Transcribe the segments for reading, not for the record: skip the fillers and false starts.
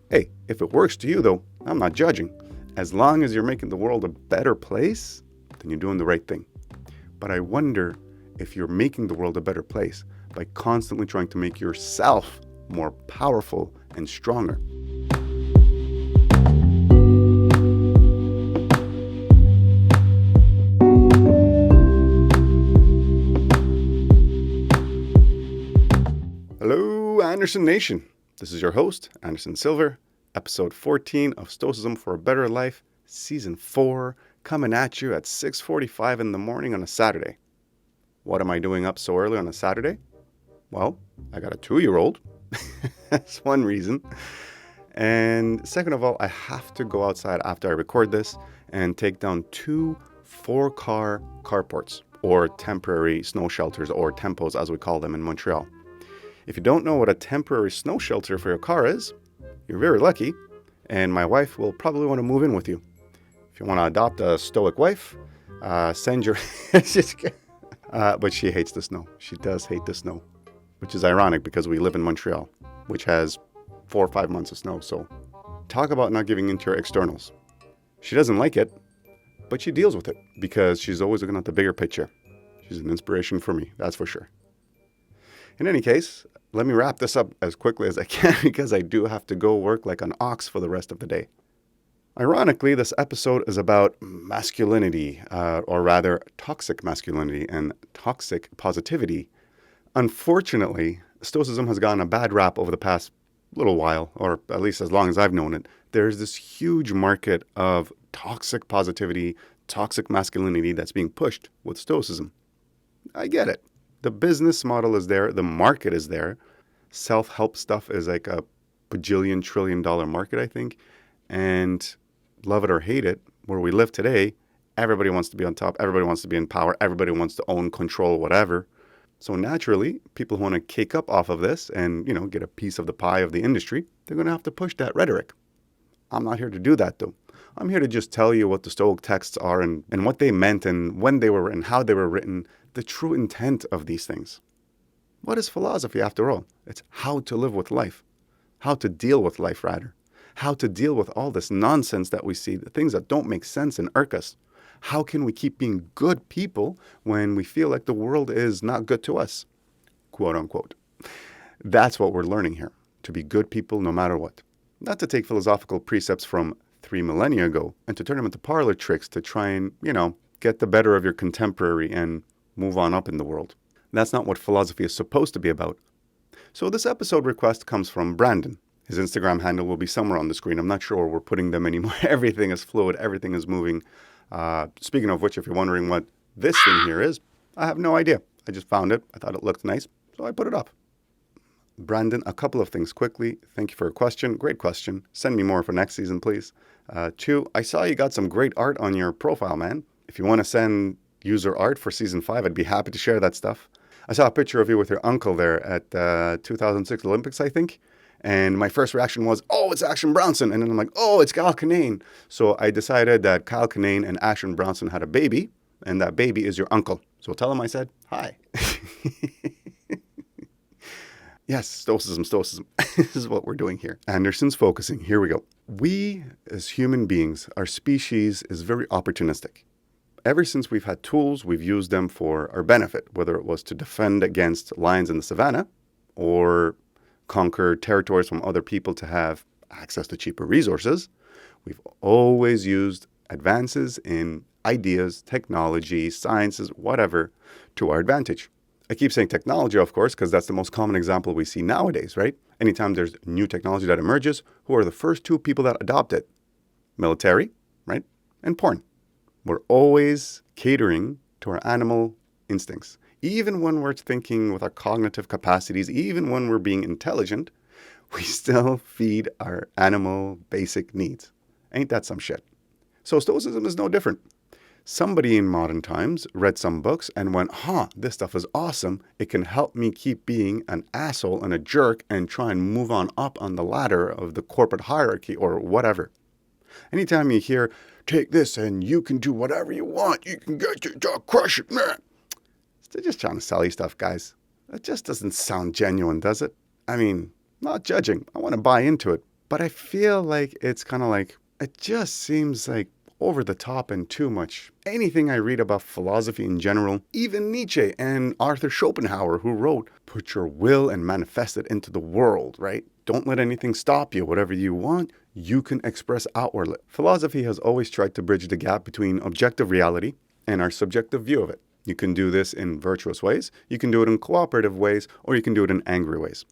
Hey, if it works to you though, I'm not judging. As long as you're making the world a better place, then you're doing the right thing. But I wonder if you're making the world a better place by constantly trying to make yourself more powerful and stronger. Hello, Anderson Nation. This is your host, Anderson Silver, episode 14 of Stoicism for a Better Life, season 4, coming at you at 6:45 in the morning on a Saturday. What am I doing up so early on a Saturday? Well, I got a 2-year-old. That's one reason. And second of all, I have to go outside after I record this and take down 2 4-car carports, or temporary snow shelters, or tempos as we call them in Montreal. If you don't know what a temporary snow shelter for your car is, you're very lucky, and my wife will probably want to move in with you. If you want to adopt a stoic wife, send your... but she hates the snow. She does hate the snow, which is ironic because we live in Montreal, which has 4 or 5 months of snow. So talk about not giving into your externals. She doesn't like it, but she deals with it because she's always looking at the bigger picture. She's an inspiration for me, that's for sure. In any case, let me wrap this up as quickly as I can because I do have to go work like an ox for the rest of the day. Ironically, this episode is about masculinity, or rather toxic masculinity and toxic positivity. Unfortunately, Stoicism has gotten a bad rap over the past little while, or at least as long as I've known it. There's this huge market of toxic positivity, toxic masculinity that's being pushed with Stoicism. I get it. The business model is there. The market is there. Self-help stuff is like a bajillion trillion dollar market, I think. And love it or hate it, where we live today, everybody wants to be on top. Everybody wants to be in power. Everybody wants to own, control, whatever. So naturally, people who want to cake up off of this and, get a piece of the pie of the industry, they're going to have to push that rhetoric. I'm not here to do that, though. I'm here to just tell you what the Stoic texts are and what they meant and when they were written, how they were written, the true intent of these things. What is philosophy after all? It's how to live with life, how to deal with life rather, how to deal with all this nonsense that we see, the things that don't make sense and irk us. How can we keep being good people when we feel like the world is not good to us? Quote unquote. That's what we're learning here, to be good people no matter what. Not to take philosophical precepts from 3 millennia ago and to turn them into parlor tricks to try and, get the better of your contemporary and move on up in the world. That's not what philosophy is supposed to be about. So this episode request comes from Brandon. His Instagram handle will be somewhere on the screen. I'm not sure where we're putting them anymore. Everything is fluid. Everything is moving. Speaking of which, if you're wondering what this thing here is, I have no idea. I just found it. I thought it looked nice, so I put it up. Brandon, a couple of things quickly. Thank you for your question. Great question. Send me more for next season, please. 2, I saw you got some great art on your profile, man. If you want to send user art for season 5, I'd be happy to share that stuff. I saw a picture of you with your uncle there at 2006 Olympics, I think. And my first reaction was, oh, it's Action Bronson. And then I'm like, oh, it's Kyle Kinane. So I decided that Kyle Kinane and Action Bronson had a baby, and that baby is your uncle. So tell him I said, hi. Yes, Stoicism. This is what we're doing here. Anderson's focusing. Here we go. We, as human beings, our species is very opportunistic. Ever since we've had tools, we've used them for our benefit, whether it was to defend against lions in the savannah or conquer territories from other people to have access to cheaper resources. We've always used advances in ideas, technology, sciences, whatever, to our advantage. I keep saying technology, of course, because that's the most common example we see nowadays, right? Anytime there's new technology that emerges, who are the first 2 people that adopt it? Military, right? And porn. We're always catering to our animal instincts. Even when we're thinking with our cognitive capacities, even when we're being intelligent, we still feed our animal basic needs. Ain't that some shit? So Stoicism is no different. Somebody in modern times read some books and went, this stuff is awesome. It can help me keep being an asshole and a jerk and try and move on up on the ladder of the corporate hierarchy or whatever. Anytime you hear, take this and you can do whatever you want, you can get your job, crush it, man. They're just trying to sell you stuff, guys. That just doesn't sound genuine, does it? I mean, not judging. I want to buy into it. But I feel like it's kind of like, it just seems like over the top and too much. Anything I read about philosophy in general, even Nietzsche and Arthur Schopenhauer, who wrote, put your will and manifest it into the world, right? Don't let anything stop you. Whatever you want, you can express outwardly. Philosophy has always tried to bridge the gap between objective reality and our subjective view of it. You can do this in virtuous ways, you can do it in cooperative ways, or you can do it in angry ways.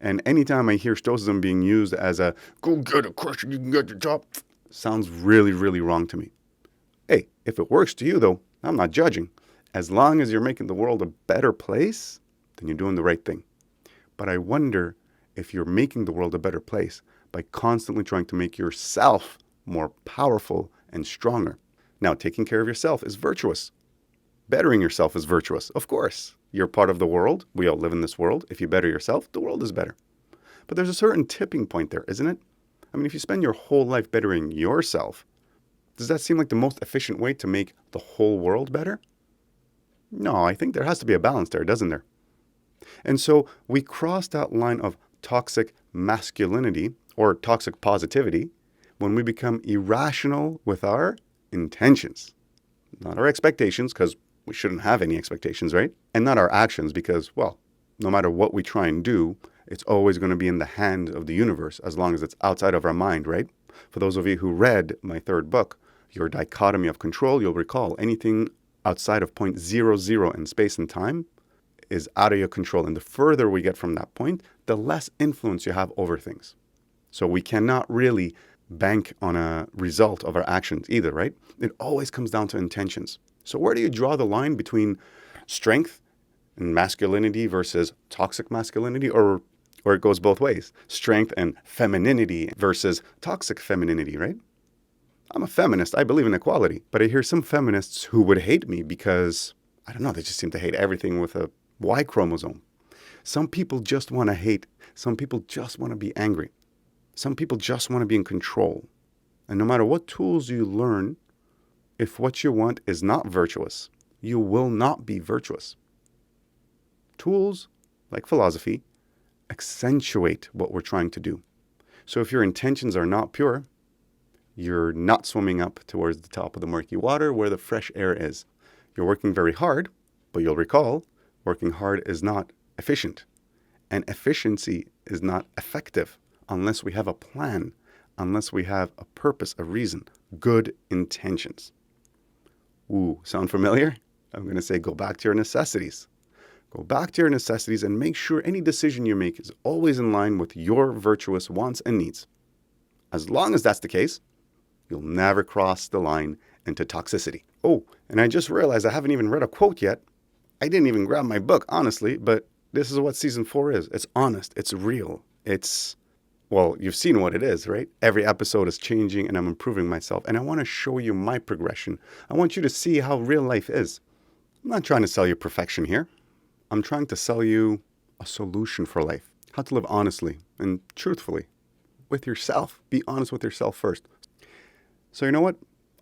And anytime I hear Stoicism being used as a go get a question, you can get the job, sounds really, really wrong to me. Hey, if it works to you though, I'm not judging. As long as you're making the world a better place, then you're doing the right thing. But I wonder if you're making the world a better place by constantly trying to make yourself more powerful and stronger. Now, taking care of yourself is virtuous. Bettering yourself is virtuous, of course. You're part of the world. We all live in this world. If you better yourself, the world is better. But there's a certain tipping point there, isn't it? I mean, if you spend your whole life bettering yourself, does that seem like the most efficient way to make the whole world better? No, I think there has to be a balance there, doesn't there? And so we cross that line of toxic masculinity or toxic positivity when we become irrational with our intentions. Not our expectations, because we shouldn't have any expectations, right? And not our actions, because, well, no matter what we try and do, it's always going to be in the hand of the universe as long as it's outside of our mind, right? For those of you who read my third book, Your Dichotomy of Control, you'll recall anything outside of point 00 in space and time is out of your control. And the further we get from that point, the less influence you have over things. So we cannot really bank on a result of our actions either, right? It always comes down to intentions. So where do you draw the line between strength and masculinity versus toxic masculinity, or it goes both ways? Strength and femininity versus toxic femininity, right? I'm a feminist. I believe in equality. But I hear some feminists who would hate me because, I don't know, they just seem to hate everything with a Y chromosome. Some people just want to hate. Some people just want to be angry. Some people just want to be in control. And no matter what tools you learn, if what you want is not virtuous, you will not be virtuous. Tools, like philosophy, accentuate what we're trying to do. So if your intentions are not pure, you're not swimming up towards the top of the murky water where the fresh air is. You're working very hard, but you'll recall, working hard is not efficient. And efficiency is not effective unless we have a plan, unless we have a purpose, a reason, good intentions. Ooh, sound familiar? I'm going to say go back to your necessities. Go back to your necessities and make sure any decision you make is always in line with your virtuous wants and needs. As long as that's the case, you'll never cross the line into toxicity. Oh, and I just realized I haven't even read a quote yet. I didn't even grab my book, honestly, but this is what season 4 is. It's honest. It's real. Well, you've seen what it is, right? Every episode is changing and I'm improving myself. And I want to show you my progression. I want you to see how real life is. I'm not trying to sell you perfection here. I'm trying to sell you a solution for life. How to live honestly and truthfully with yourself. Be honest with yourself first. So you know what?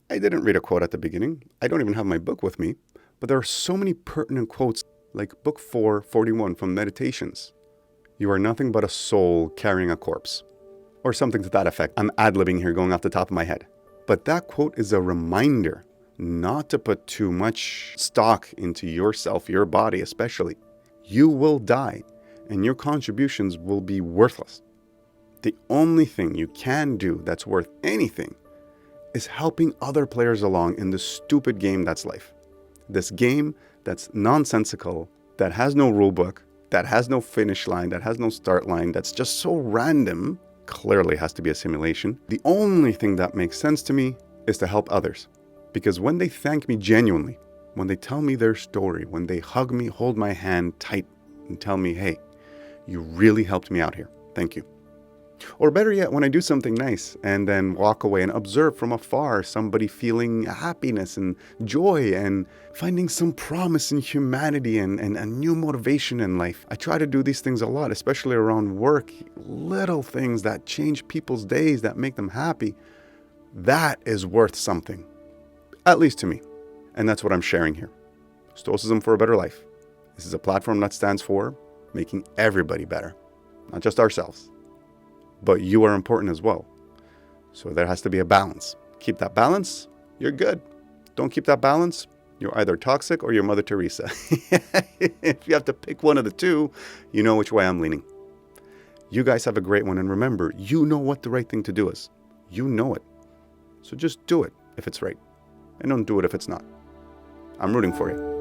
I didn't read a quote at the beginning. I don't even have my book with me. But there are so many pertinent quotes, like book 441 from Meditations. You are nothing but a soul carrying a corpse. Or something to that effect. I'm ad-libbing here, going off the top of my head. But that quote is a reminder not to put too much stock into yourself, your body especially. You will die, and your contributions will be worthless. The only thing you can do that's worth anything is helping other players along in this stupid game that's life. This game that's nonsensical, that has no rule book, that has no finish line, that has no start line, that's just so random, clearly has to be a simulation. The only thing that makes sense to me is to help others. Because when they thank me genuinely, when they tell me their story, when they hug me, hold my hand tight and tell me, hey, you really helped me out here. Thank you. Or better yet, when I do something nice and then walk away and observe from afar somebody feeling happiness and joy and finding some promise in humanity and a new motivation in life. I try to do these things a lot, especially around work. Little things that change people's days, that make them happy. That is worth something, at least to me. And that's what I'm sharing here. Stoicism for a better life. This is a platform that stands for making everybody better, not just ourselves. but you are important as well. So there has to be a balance. Keep that balance, you're good. Don't keep that balance, you're either toxic or you're Mother Teresa. If you have to pick one of the two, you know which way I'm leaning. You guys have a great one, and remember, you know what the right thing to do is. You know it. So just do it if it's right, and don't do it if it's not. I'm rooting for you.